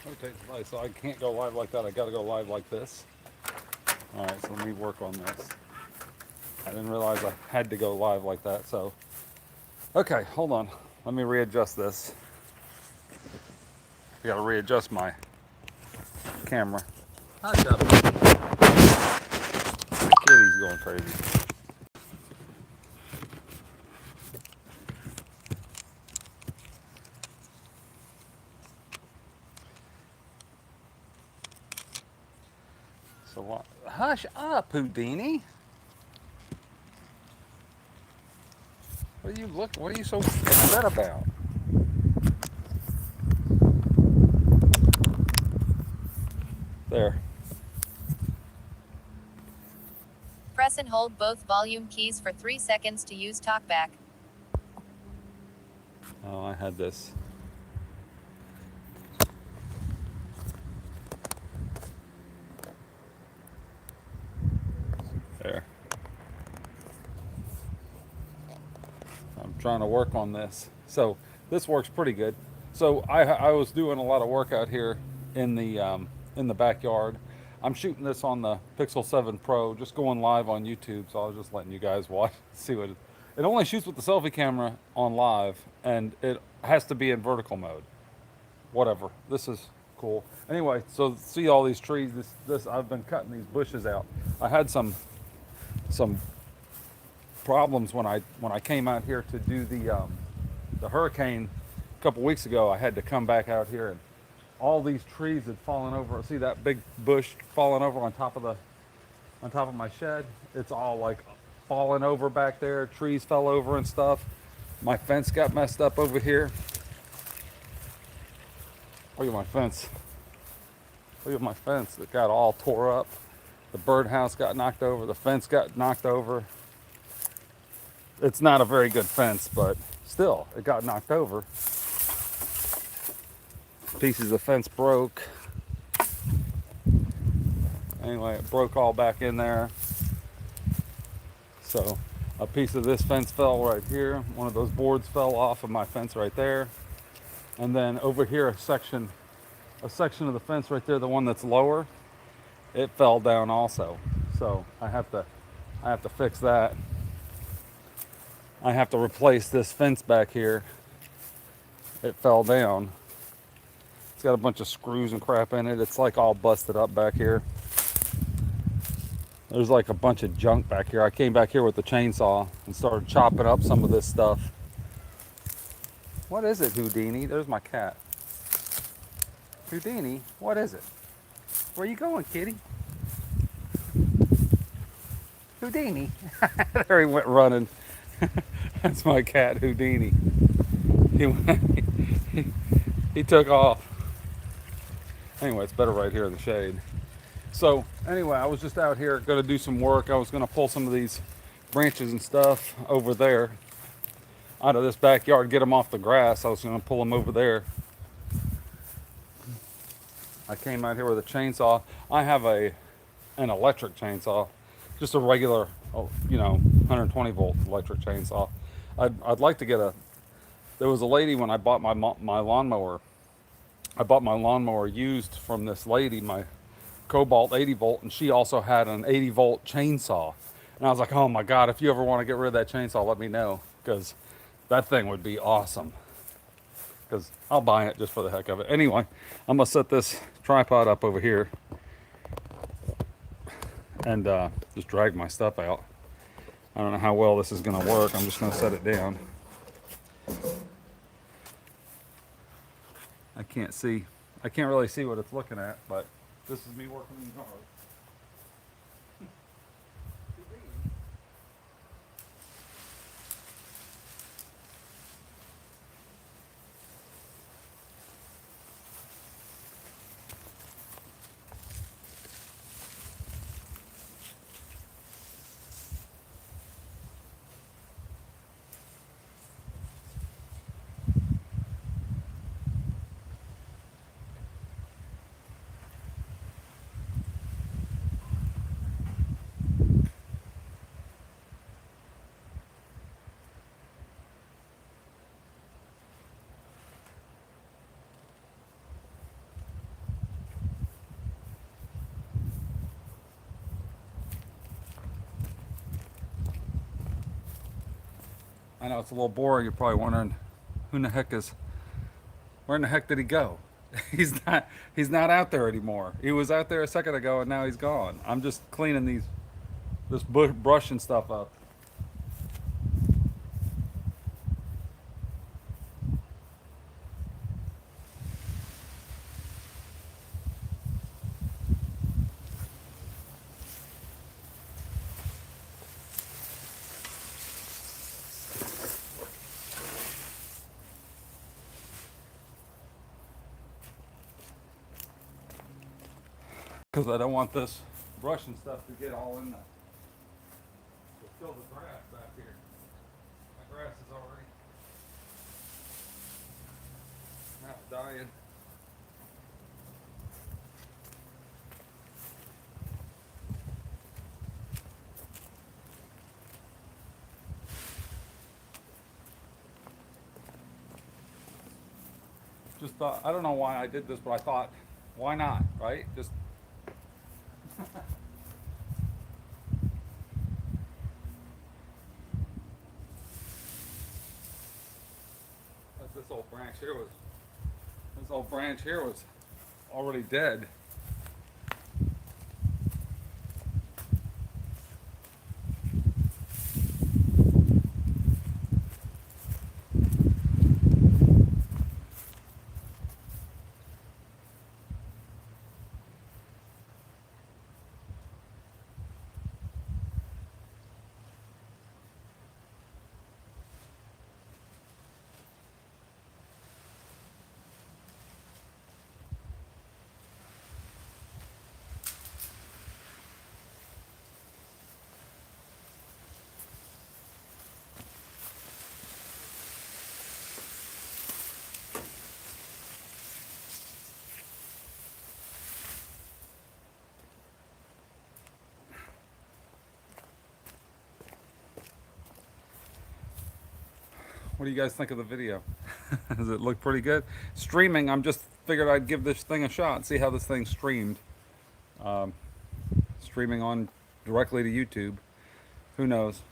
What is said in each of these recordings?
Okay, so I can't go live like that. I got to go live like this. All right, so let me work on this. I didn't realize I had to go live like that. So, okay, hold on. Let me readjust this. I got to readjust my camera. How's up, kitty? The kitty's going crazy. So what? Hush up, Houdini. What are you look? What are you so upset about? There. Press and hold both volume keys for 3 seconds to use TalkBack. Oh, I had this. There. I'm trying to work on this. So this works pretty good. So I was doing a lot of work out here in the backyard. I'm shooting this on the Pixel 7 Pro, just going live on YouTube. So I was just letting you guys watch, see what it only shoots with the selfie camera on live, and it has to be in vertical mode. Whatever. This is cool. Anyway, so see all these trees. This I've been cutting these bushes out. I had some problems when I came out here to do the hurricane a couple weeks ago. I had to come back out here, and all these trees had fallen over. See that big bush falling over on top of my shed? It's all like falling over back there. Trees fell over and stuff. My fence got messed up over here. Look at my fence. Look at my fence. It got all tore up. The birdhouse got knocked over. The fence got knocked over. It's not a very good fence, but still, it got knocked over. Pieces of fence broke. Anyway, it broke all back in there. So a piece of this fence fell right here. One of those boards fell off of my fence right there. And then over here, a section of the fence right there, the one that's lower, it fell down also. So I have to fix that. I have to replace this fence back here. It fell down. It's got a bunch of screws and crap in it. It's like all busted up back here. There's like a bunch of junk back here. I came back here with the chainsaw and started chopping up some of this stuff. What is it, Houdini? There's my cat. Houdini, what is it? Where you going, kitty? Houdini. There he went running. That's my cat, Houdini. He, he, he took off. Anyway, it's better right here in the shade. So anyway, I was just out here going to do some work. I was going to pull some of these branches and stuff over there out of this backyard, get them off the grass. I was going to pull them over there. I came out here with a chainsaw. I have an electric chainsaw, just a regular, 120 volt electric chainsaw. I'd like to get a. There was a lady when I bought my lawnmower. I bought my lawnmower used from this lady, my Cobalt 80 volt, and she also had an 80 volt chainsaw. And I was like, oh my god, if you ever want to get rid of that chainsaw, let me know, because that thing would be awesome. Because I'll buy it just for the heck of it. Anyway, I'm gonna set this tripod up over here and just drag my stuff out. I don't know how well this is gonna work. I'm just gonna set it down. I can't see. I can't really see what it's looking at, but this is me working in the yard. I know it's a little boring. You're probably wondering who in the heck is, where in the heck did he go? He's not out there anymore. He was out there a second ago and now he's gone. I'm just cleaning this brush and stuff up. Because I don't want this brush and stuff to get all in the, to fill the grass back here. My grass is already half dying. Just thought, I don't know why I did this, but I thought, why not, right? Just this old branch here was, this old branch here was already dead. What do you guys think of the video? Does it look pretty good? Streaming, I'm just figured I'd give this thing a shot, see how this thing's streamed. Streaming on directly to YouTube. Who knows?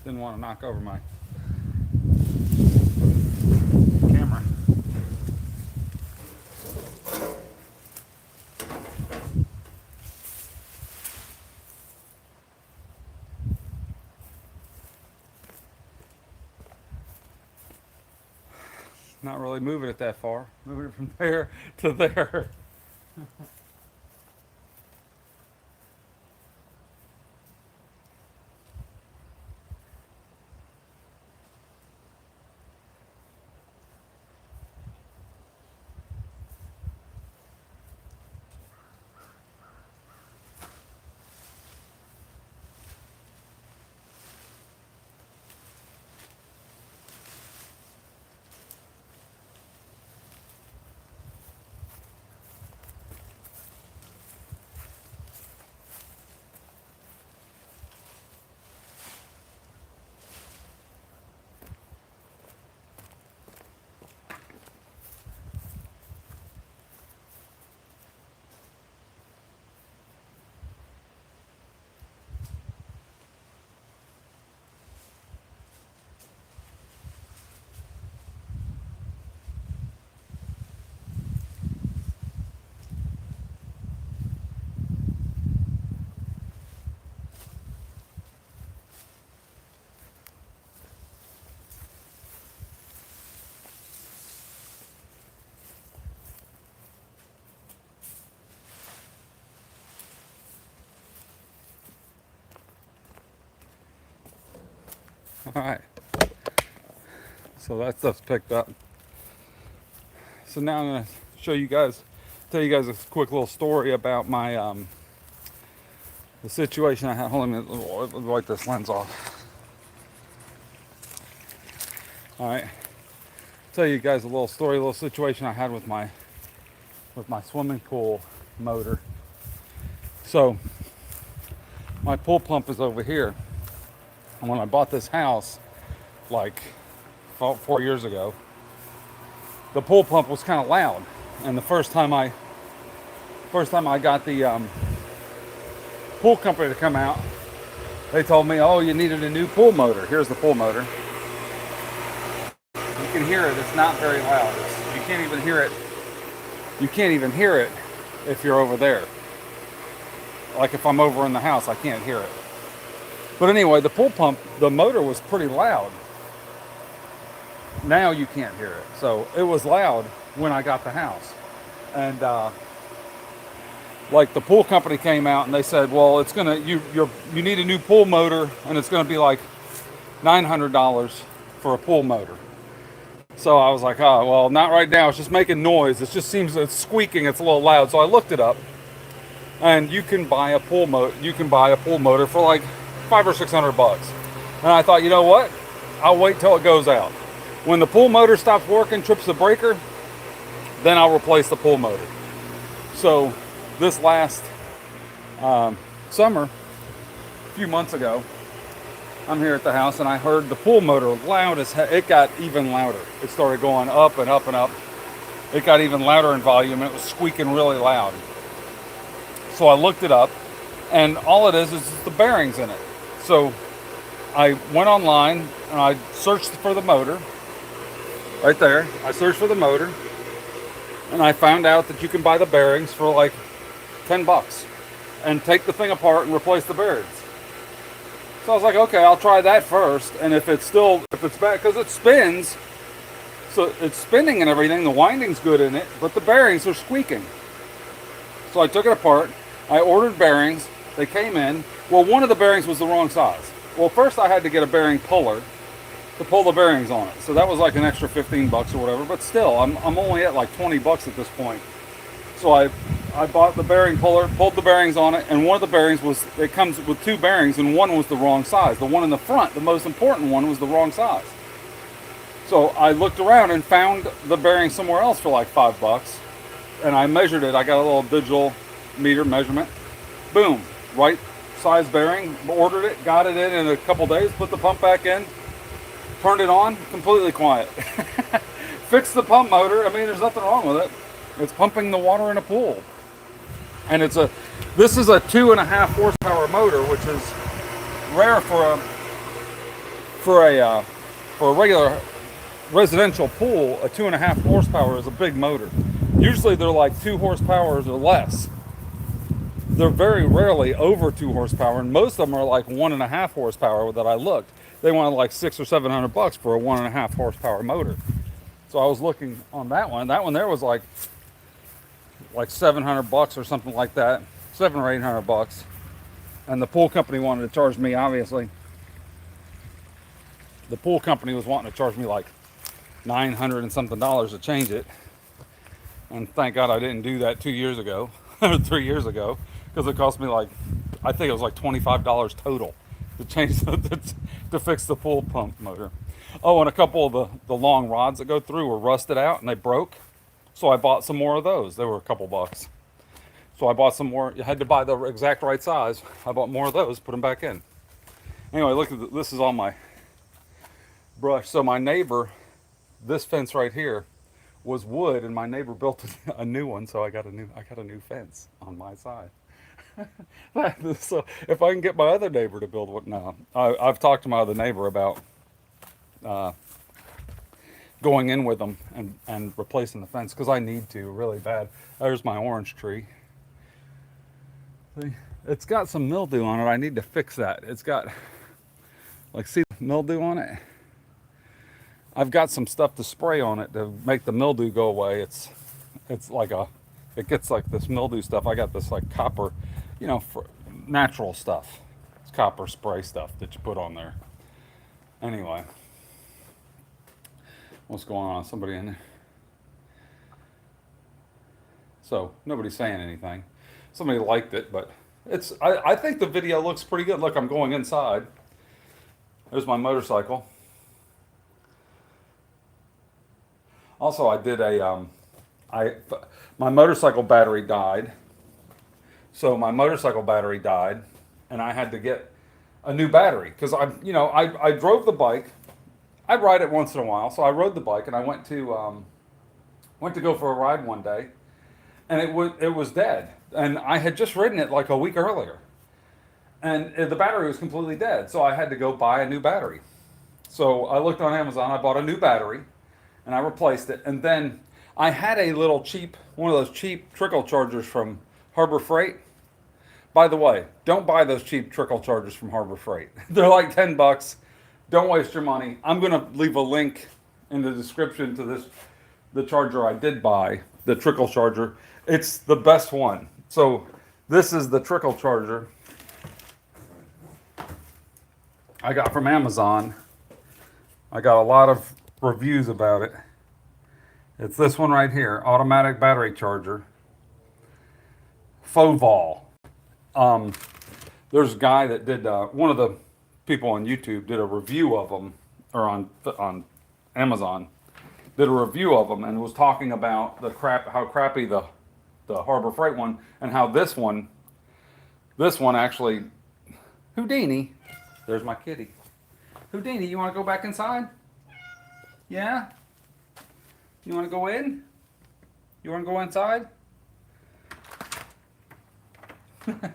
Didn't want to knock over my camera. Not really moving it that far. Moving it from there to there. All right. So that stuff's picked up. So now I'm gonna show you guys, tell you guys a quick little story about my the situation I had. Hold on a minute. Let me wipe this lens off. All right. Tell you guys a little story, a little situation I had with my swimming pool motor. So my pool pump is over here, and when I bought this house, like 4 years ago, the pool pump was kind of loud. And the first time I got the pool company to come out, they told me, "Oh, you needed a new pool motor. Here's the pool motor." You can hear it. It's not very loud. You can't even hear it. You can't even hear it if you're over there. Like if I'm over in the house, I can't hear it. But anyway, the pool pump, the motor was pretty loud. Now you can't hear it. So it was loud when I got the house. And like the pool company came out and they said, well, it's gonna, you need a new pool motor, and it's gonna be like $900 for a pool motor. So I was like, oh, well, not right now. It's just making noise. It just seems it's squeaking. It's a little loud. So I looked it up, and you can buy a pool motor. You can buy a pool motor for like $500 or $600. And I thought, you know what? I'll wait till it goes out. When the pool motor stops working, trips the breaker, then I'll replace the pool motor. So this last summer, a few months ago, I'm here at the house and I heard the pool motor loud as heck. It got even louder. It started going up and up and up. It got even louder in volume, and it was squeaking really loud. So I looked it up, and all it is the bearings in it. So I went online and I searched for the motor. Right there, I searched for the motor, and I found out that you can buy the bearings for like $10 and take the thing apart and replace the bearings. So I was like, okay, I'll try that first. And if it's bad, because it spins, so it's spinning and everything, the winding's good in it, but the bearings are squeaking. So I took it apart, I ordered bearings, they came in. Well, one of the bearings was the wrong size. Well, first I had to get a bearing puller to pull the bearings on it. So that was like an extra $15 or whatever, but still, I'm only at like $20 at this point. So I bought the bearing puller, pulled the bearings on it, and one of the bearings it comes with two bearings, and one was the wrong size. The one in the front, the most important one, was the wrong size. So I looked around and found the bearing somewhere else for like $5, and I measured it. I got a little digital meter measurement. Boom, right size bearing, ordered it, got it in a couple days, put the pump back in, turned it on, completely quiet. Fixed the pump motor. I mean, there's nothing wrong with it. It's pumping the water in a pool. And this is a 2.5 horsepower motor, which is rare for a regular residential pool. A 2.5 horsepower is a big motor. Usually they're like 2 horsepower or less. They're very rarely over 2 horsepower, and most of them are like 1.5 horsepower that I looked. They wanted like $600 or $700 for a 1.5 horsepower motor. So I was looking on that one. That one there was like $700 or something like that, $700 or $800. And the pool company wanted to charge me, obviously. The pool company was wanting to charge me like $900 and something to change it. And thank God I didn't do that 2 years ago, or 3 years ago, because it cost me like, I think it was like $25 total to change to fix the pool pump motor. Oh, and a couple of the long rods that go through were rusted out and they broke. So I bought some more of those. They were a couple bucks. So I bought some more. You had to buy the exact right size. I bought more of those, put them back in. Anyway, look at this is all my brush. So my neighbor, this fence right here was wood, and my neighbor built a new one. So I got a new fence on my side. So if I can get my other neighbor to build one, no, I've talked to my other neighbor about going in with them and replacing the fence, because I need to really bad. There's my orange tree. See, it's got some mildew on it. I need to fix that. It's got, like, see the mildew on it? I've got some stuff to spray on it to make the mildew go away. It's like it gets like this mildew stuff. I got this like copper, for natural stuff. It's copper spray stuff that you put on there. Anyway, what's going on? Somebody in there? So nobody's saying anything. Somebody liked it, but I think the video looks pretty good. Look, I'm going inside. There's my motorcycle. Also, I did my motorcycle battery died. So my motorcycle battery died, and I had to get a new battery because I drove the bike. I ride it once in a while, so I rode the bike and I went to go for a ride one day, and it was dead, and I had just ridden it like a week earlier, and the battery was completely dead. So I had to go buy a new battery. So I looked on Amazon. I bought a new battery, and I replaced it, and then I had a little cheap one of those cheap trickle chargers from Harbor Freight. By the way, don't buy those cheap trickle chargers from Harbor Freight. They're like $10. Don't waste your money. I'm going to leave a link in the description to the charger I did buy, the trickle charger. It's the best one. So this is the trickle charger I got from Amazon. I got a lot of reviews about it. It's this one right here, automatic battery charger. Foval. There's a guy that did one of the people on YouTube did a review of them, or on Amazon did a review of them, and was talking about how crappy the Harbor Freight one, and how this one actually, Houdini, there's my kitty. Houdini, you want to go back inside? Yeah? You want to go in? You want to go inside?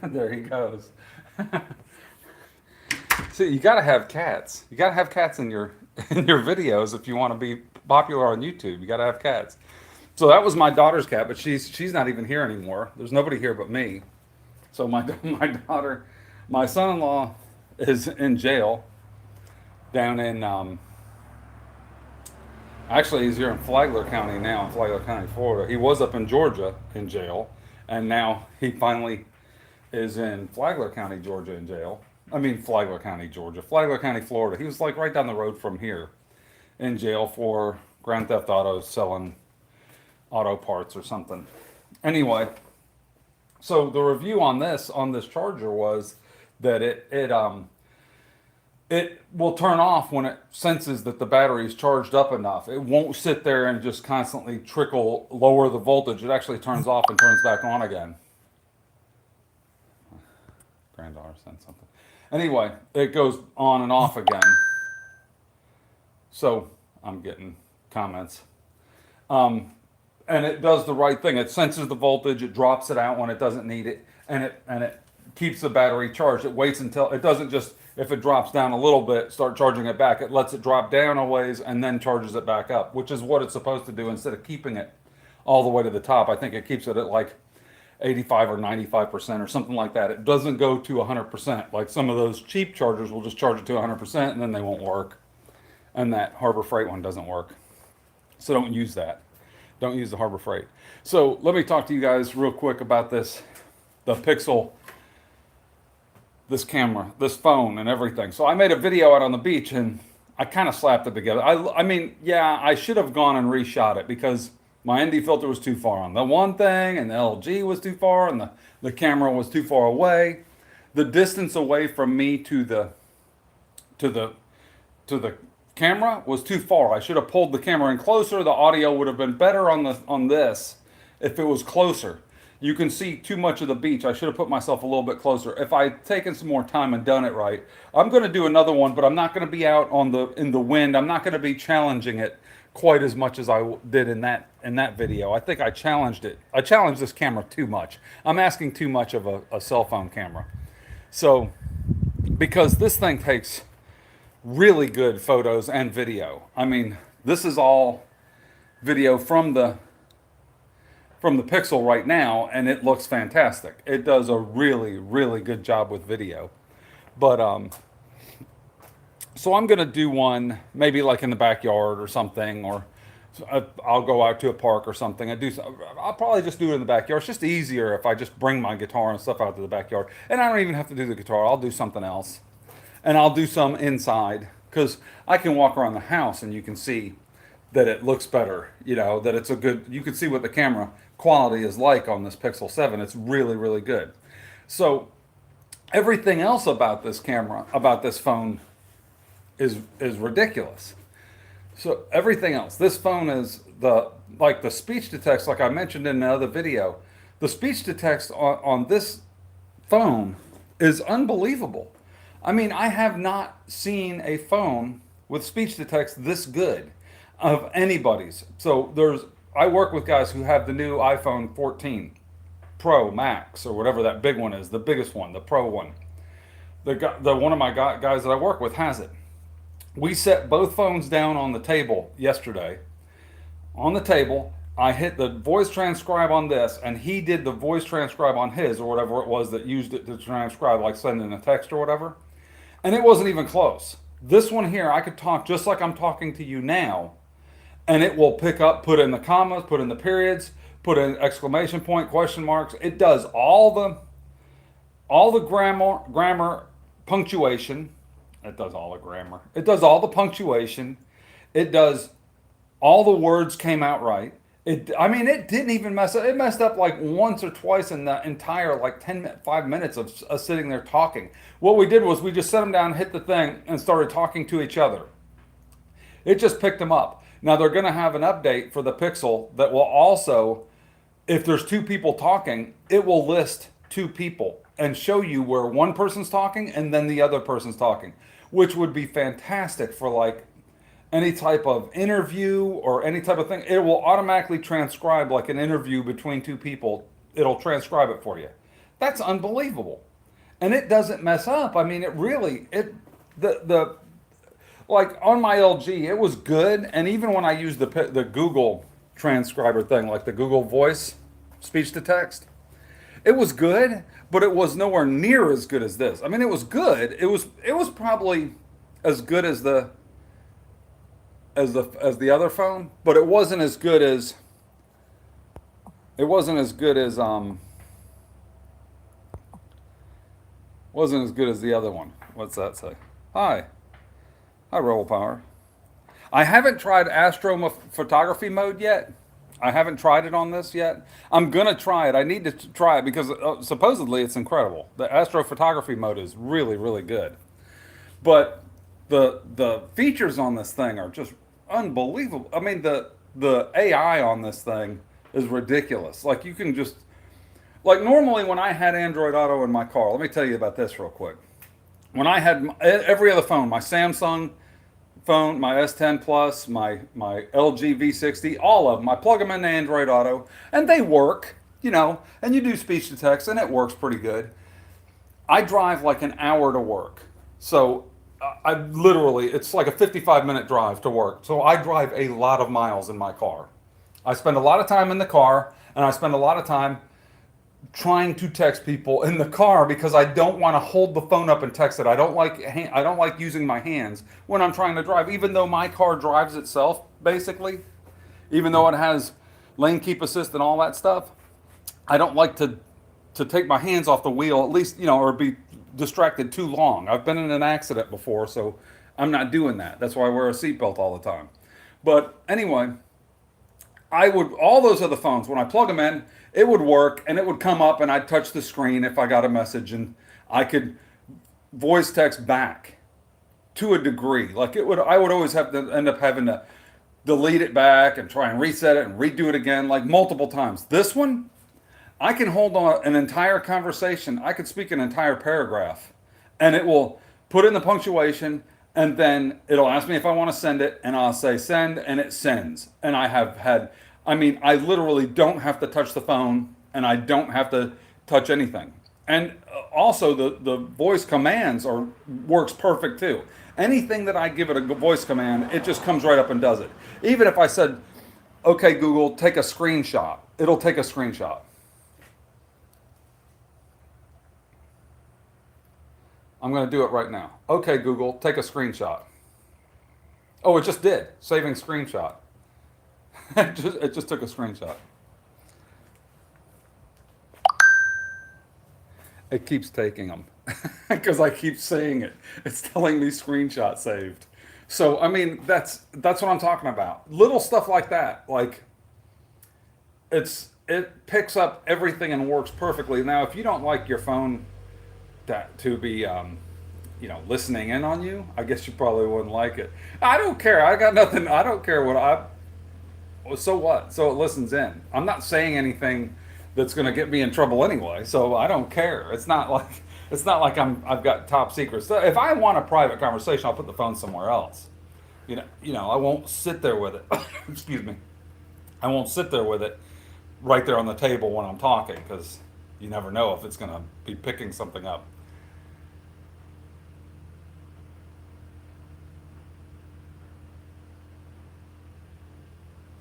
There he goes. See, you gotta have cats. You gotta have cats in your videos if you want to be popular on YouTube. You gotta have cats. So that was my daughter's cat, but she's not even here anymore. There's nobody here but me. So my daughter, my son-in-law is in jail down in actually he's here in Flagler County now, in Flagler County, Florida. He was up in Georgia in jail, and now he finally is in Flagler County, Georgia in jail. I mean Flagler County, Georgia. Flagler County, Florida. He was like right down the road from here in jail for Grand Theft Auto, selling auto parts or something. Anyway, so the review on this charger was that it will turn off when it senses that the battery is charged up enough. It won't sit there and just constantly lower the voltage. It actually turns off and turns back on again. Granddaughter sent something. Anyway, it goes on and off again. So I'm getting comments. And it does the right thing. It senses the voltage, it drops it out when it doesn't need it, and it keeps the battery charged. It waits until it doesn't just, if it drops down a little bit, start charging it back. It lets it drop down a ways and then charges it back up, which is what it's supposed to do instead of keeping it all the way to the top. I think it keeps it at like 85 or 95% or something like that. It doesn't go to 100%. Like some of those cheap chargers will just charge it to 100% and then they won't work. And that Harbor Freight one doesn't work. So don't use that. Don't use the Harbor Freight. So let me talk to you guys real quick about the Pixel, this camera, this phone and everything. So I made a video out on the beach and I kind of slapped it together. I mean, yeah, I should have gone and reshot it because my ND filter was too far on the one thing, and the LG was too far, and the camera was too far away. The distance away from me to the camera was too far. I should have pulled the camera in closer. The audio would have been better on this if it was closer. You can see too much of the beach. I should have put myself a little bit closer. If I'd taken some more time and done it right, I'm going to do another one, but I'm not going to be out in the wind. I'm not going to be challenging it quite as much as I did in that video. I think I challenged it. I challenged this camera too much. I'm asking too much of a cell phone camera. So, because this thing takes really good photos and video. I mean, this is all video from the Pixel right now, and it looks fantastic. It does a really, really good job with video. But so I'm gonna do one maybe like in the backyard or something, or I'll go out to a park or something. I'll probably just do it in the backyard. It's just easier if I just bring my guitar and stuff out to the backyard, and I don't even have to do the guitar. I'll do something else, and I'll do some inside because I can walk around the house and you can see that it looks better, you know, that it's a good, you can see what the camera quality is like on this Pixel 7. It's really, really good. So everything else about this camera, about this phone is ridiculous. So everything else, this phone is the speech to text, like I mentioned in another video, the speech to text on this phone is unbelievable. I mean, I have not seen a phone with speech to text this good of anybody's. So I work with guys who have the new iPhone 14 Pro Max or whatever that big one is, the biggest one, the Pro one. The one of my guys that I work with has it. We set both phones down on the table yesterday. On the table, I hit the voice transcribe on this, and he did the voice transcribe on his, or whatever it was that used it to transcribe, like sending a text or whatever. And it wasn't even close. This one here, I could talk just like I'm talking to you now, and it will pick up, put in the commas, put in the periods, put in exclamation point, question marks. It does all the grammar, punctuation. It does all the grammar. It does all the punctuation. It does all the words came out right. I mean, it didn't even mess up. It messed up like once or twice in the entire like 5 minutes of us sitting there talking. What we did was we just set them down, hit the thing, and started talking to each other. It just picked them up. Now they're going to have an update for the Pixel that will also, if there's two people talking, it will list two people and show you where one person's talking and then the other person's talking, which would be fantastic for like any type of interview or any type of thing. It will automatically transcribe like an interview between two people. It'll transcribe it for you. That's unbelievable. And it doesn't mess up. I mean, the like on my LG, it was good. And even when I used the Google transcriber thing, like the Google Voice speech to text, it was good, but it was nowhere near as good as this. I mean, it was good. It was probably as good as the other phone, but it wasn't as good as wasn't as good as the other one. What's that say? Hi Roll Power. I haven't tried photography mode yet. I haven't tried it on this yet. I'm gonna try it. I need to try it because supposedly it's incredible. The astrophotography mode is really, really good. But the features on this thing are just unbelievable. I mean, the AI on this thing is ridiculous. Like you can just, like normally when I had Android Auto in my car, let me tell you about this real quick. When I had every other phone, my Samsung phone, my S10 Plus, my LG V60, all of them, I plug them into Android Auto and they work, you know, and you do speech to text and it works pretty good. I drive like an hour to work. So I literally, it's like a 55-minute drive to work. So I drive a lot of miles in my car. I spend a lot of time in the car and I spend a lot of time trying to text people in the car because I don't want to hold the phone up and text it. I don't like using my hands when I'm trying to drive, even though my car drives itself basically, even though it has lane keep assist and all that stuff. I don't like to take my hands off the wheel, at least, you know, or be distracted too long. I've been in an accident before, so I'm not doing that. That's why I wear a seatbelt all the time. But anyway, all those other phones, when I plug them in, it would work and it would come up and I'd touch the screen if I got a message and I could voice text back to a degree. Like I would always have to end up having to delete it back and try and reset it and redo it again, like multiple times. This one, I can hold on an entire conversation. I could speak an entire paragraph and it will put in the punctuation and then it'll ask me if I want to send it and I'll say send and it sends. And I literally don't have to touch the phone and I don't have to touch anything. And also the voice commands works perfect too. Anything that I give it a voice command, it just comes right up and does it. Even if I said, okay, Google, take a screenshot, it'll take a screenshot. I'm going to do it right now. Okay, Google, take a screenshot. Oh, it just did. Saving screenshot. It just took a screenshot. It keeps taking them because I keep saying it. It's telling me screenshot saved. So I mean, that's what I'm talking about. Little stuff like that, like it picks up everything and works perfectly. Now, if you don't like your phone to be listening in on you, I guess you probably wouldn't like it. I don't care. I got nothing. I don't care what I. So what? So it listens in. I'm not saying anything that's going to get me in trouble anyway. So I don't care. It's not like I've got top secrets. So if I want a private conversation, I'll put the phone somewhere else. I won't sit there with it. Excuse me. I won't sit there with it right there on the table when I'm talking because you never know if it's going to be picking something up.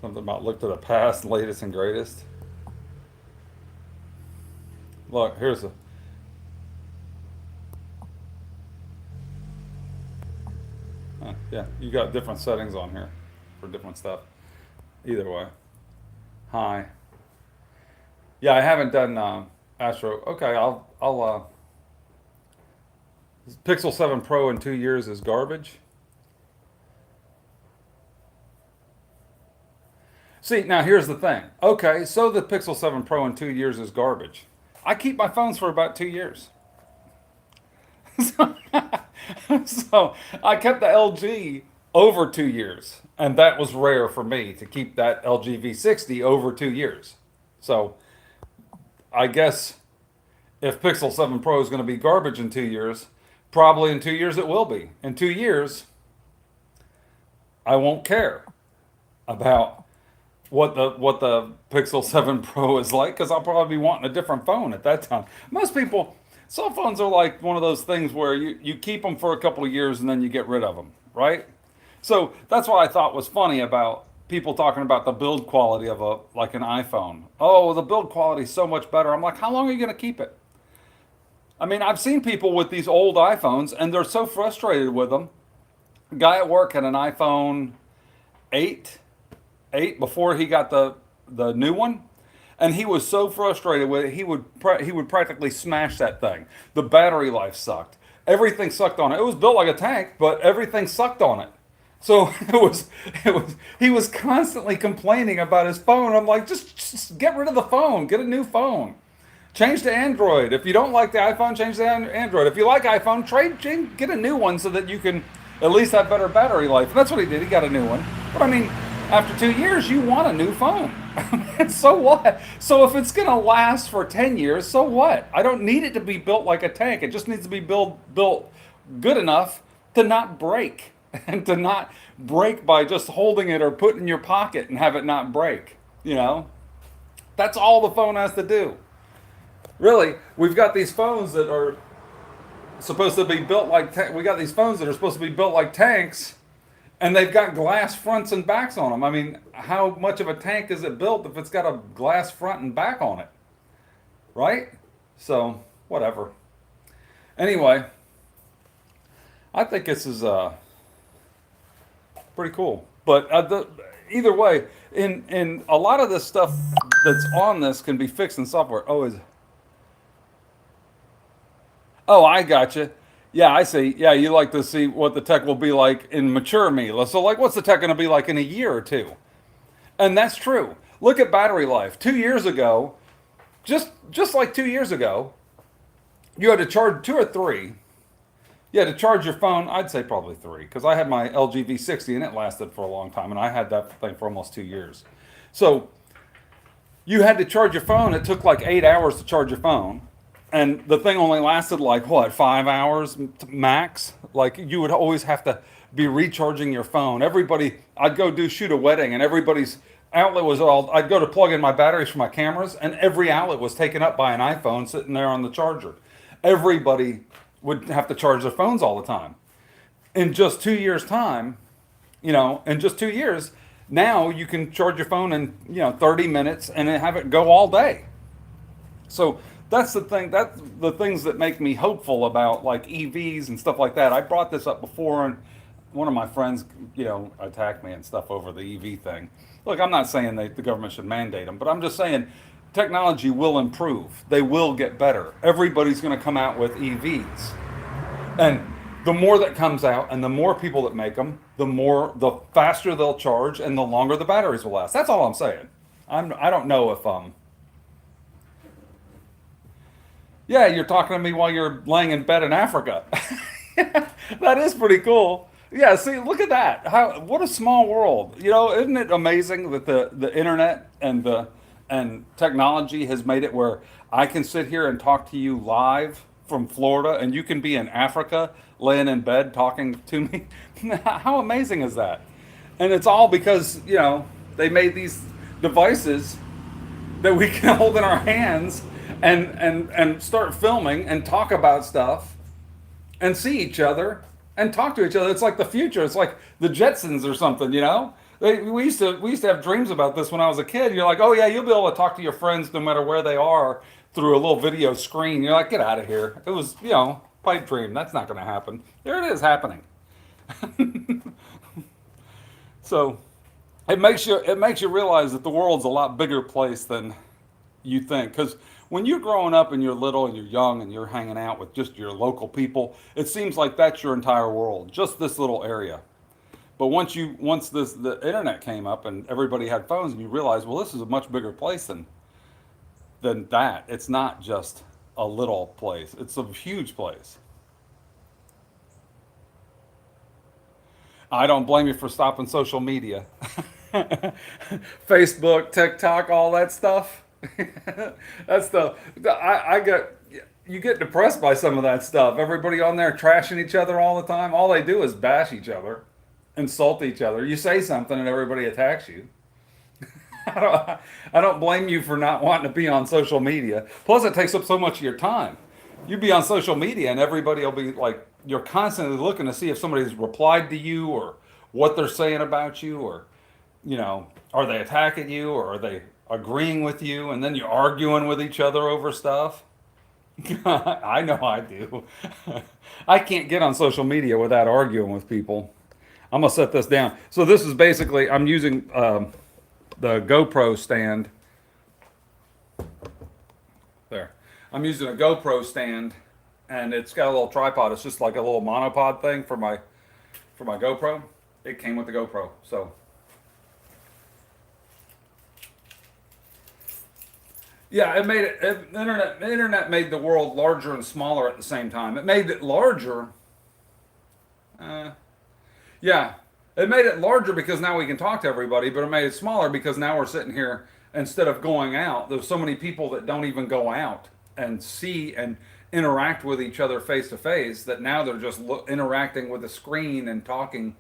Something about look to the past, latest and greatest. Look, here's a. Yeah, you got different settings on here for different stuff. Either way. Hi. Yeah, I haven't done Astro. Okay, I'll. Pixel 7 Pro in 2 years is garbage. See, now here's the thing. Okay, so the Pixel 7 Pro in 2 years is garbage. I keep my phones for about 2 years. so, so I kept the LG over 2 years, and that was rare for me to keep that LG V60 over 2 years. So I guess if Pixel 7 Pro is going to be garbage in 2 years, probably in 2 years it will be. In 2 years, I won't care about what the Pixel 7 Pro is like because I'll probably be wanting a different phone at that time. Most people, cell phones are like one of those things where you keep them for a couple of years and then you get rid of them, right? So that's what I thought was funny about people talking about the build quality of an iPhone. Oh, the build quality is so much better. I'm like, how long are you going to keep it? I mean, I've seen people with these old iPhones and they're so frustrated with them. A guy at work had an iPhone 8 before he got the new one, and he was so frustrated with it he would practically smash that thing. The battery life sucked. Everything sucked on it. It was built like a tank, but everything sucked on it. So he was constantly complaining about his phone. I'm like, just get rid of the phone, get a new phone. Change to Android. If you don't like the iPhone, change to Android. If you like iPhone, get a new one so that you can at least have better battery life. And that's what he did. He got a new one. But I mean, after 2 years, you want a new phone. So what? So if it's going to last for 10 years, so what? I don't need it to be built like a tank. It just needs to be built good enough to not break. And to not break by just holding it or put it in your pocket and have it not break. That's all the phone has to do. Really, we've got these phones that are supposed to be built like we got these phones that are supposed to be built like tanks, and they've got glass fronts and backs on them. I mean, how much of a tank is it built if it's got a glass front and back on it, right? So whatever. Anyway, I think this is pretty cool. But either way, in a lot of this stuff that's on this can be fixed in software. Oh, I gotcha. Yeah, I see. Yeah, you like to see what the tech will be like in mature me. So, like, what's the tech going to be like in a year or two? And that's true. Look at battery life. 2 years ago, just like 2 years ago, you had to charge 2 or 3. You had to charge your phone. I'd say probably 3 because I had my LG V60 and it lasted for a long time, and I had that thing for almost 2 years. So you had to charge your phone. It took like 8 hours to charge your phone. And the thing only lasted like what, 5 hours max? Like you would always have to be recharging your phone. I'd go shoot a wedding and everybody's outlet was I'd go to plug in my batteries for my cameras and every outlet was taken up by an iPhone sitting there on the charger. Everybody would have to charge their phones all the time. In just 2 years time, in just 2 years, now you can charge your phone in, 30 minutes and have it go all day. So that's the thing. That's the things that make me hopeful about like EVs and stuff like that. I brought this up before, and one of my friends, attacked me and stuff over the EV thing. Look, I'm not saying that the government should mandate them, but I'm just saying technology will improve. They will get better. Everybody's going to come out with EVs, and the more that comes out and the more people that make them, the faster they'll charge and the longer the batteries will last. That's all I'm saying. I don't know if yeah, you're talking to me while you're laying in bed in Africa. That is pretty cool. Yeah, see, look at that. How what a small world. You know, isn't it amazing that the internet and technology has made it where I can sit here and talk to you live from Florida and you can be in Africa laying in bed talking to me. How amazing is that? And it's all because, you know, they made these devices that we can hold in our hands and start filming and talk about stuff and see each other and talk to each other. It's like the future. It's like the Jetsons or something, you know? We used to have dreams about this when I was a kid. You're like, oh yeah, you'll be able to talk to your friends no matter where they are through a little video screen. You're like, get out of here. It was, you know, pipe dream. That's not going to happen. There it is happening. So it makes you realize that the world's a lot bigger place than you think. Because when you're growing up and you're little and you're young and you're hanging out with just your local people, it seems like that's your entire world, just this little area. But once the internet came up and everybody had phones and you realize, well, this is a much bigger place than that. It's not just a little place. It's a huge place. I don't blame you for stopping social media. Facebook, TikTok, all that stuff. That's I get you get depressed by some of that stuff. Everybody on there trashing each other all the time. All they do is bash each other, insult each other. You say something and everybody attacks you. I don't blame you for not wanting to be on social media. Plus, it takes up so much of your time. You be on social media and everybody will be like, you're constantly looking to see if somebody's replied to you or what they're saying about you or, you know, are they attacking you or are they agreeing with you? And then you're arguing with each other over stuff. I know I do. I can't get on social media without arguing with people. I'm gonna set this down. So this is basically I'm using the GoPro stand there. I'm using a GoPro stand, and it's got a little tripod. It's just like a little monopod thing for my GoPro. It came with the GoPro, so yeah, it made the internet made the world larger and smaller at the same time. It made it larger. Uh, Yeah, it made it larger because now we can talk to everybody, but it made it smaller because now we're sitting here instead of going out. There's so many people that don't even go out and see and interact with each other face to face that now they're just interacting with a screen and talking,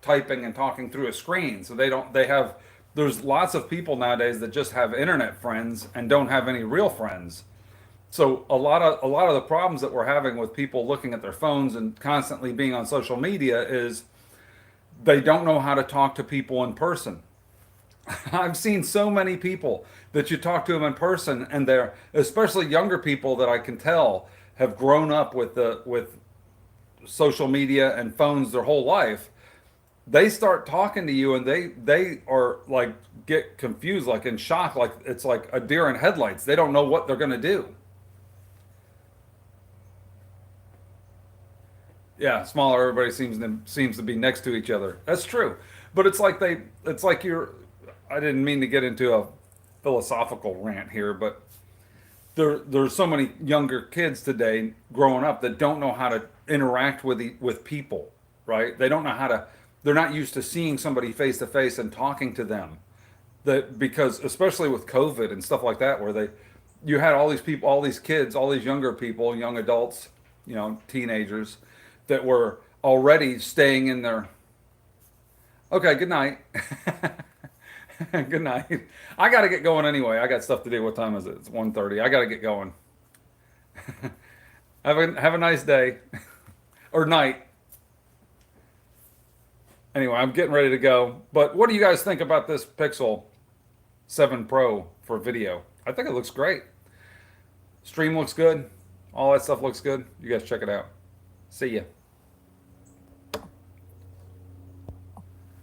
typing and talking through a screen. So they have, there's lots of people nowadays that just have internet friends and don't have any real friends. So a lot of the problems that we're having with people looking at their phones and constantly being on social media is they don't know how to talk to people in person. I've seen so many people that you talk to them in person, and they're especially younger people that I can tell have grown up with social media and phones their whole life. They start talking to you, and they are like get confused, like in shock, like it's like a deer in headlights. They don't know what they're gonna do. Yeah, smaller. Everybody seems to be next to each other. That's true, but it's like you're. I didn't mean to get into a philosophical rant here, but there's so many younger kids today growing up that don't know how to interact with people, right? They don't know how to. They're not used to seeing somebody face to face and talking to them. That because especially with COVID and stuff like that, where you had all these people, all these kids, all these younger people, young adults, teenagers that were already staying in their. Okay, good night. Good night. I got to get going anyway. I got stuff to do. What time is it? It's 1:30. I got to get going. Have a nice day or night. Anyway, I'm getting ready to go. But what do you guys think about this Pixel 7 Pro for video? I think it looks great. Stream looks good. All that stuff looks good. You guys check it out. See ya.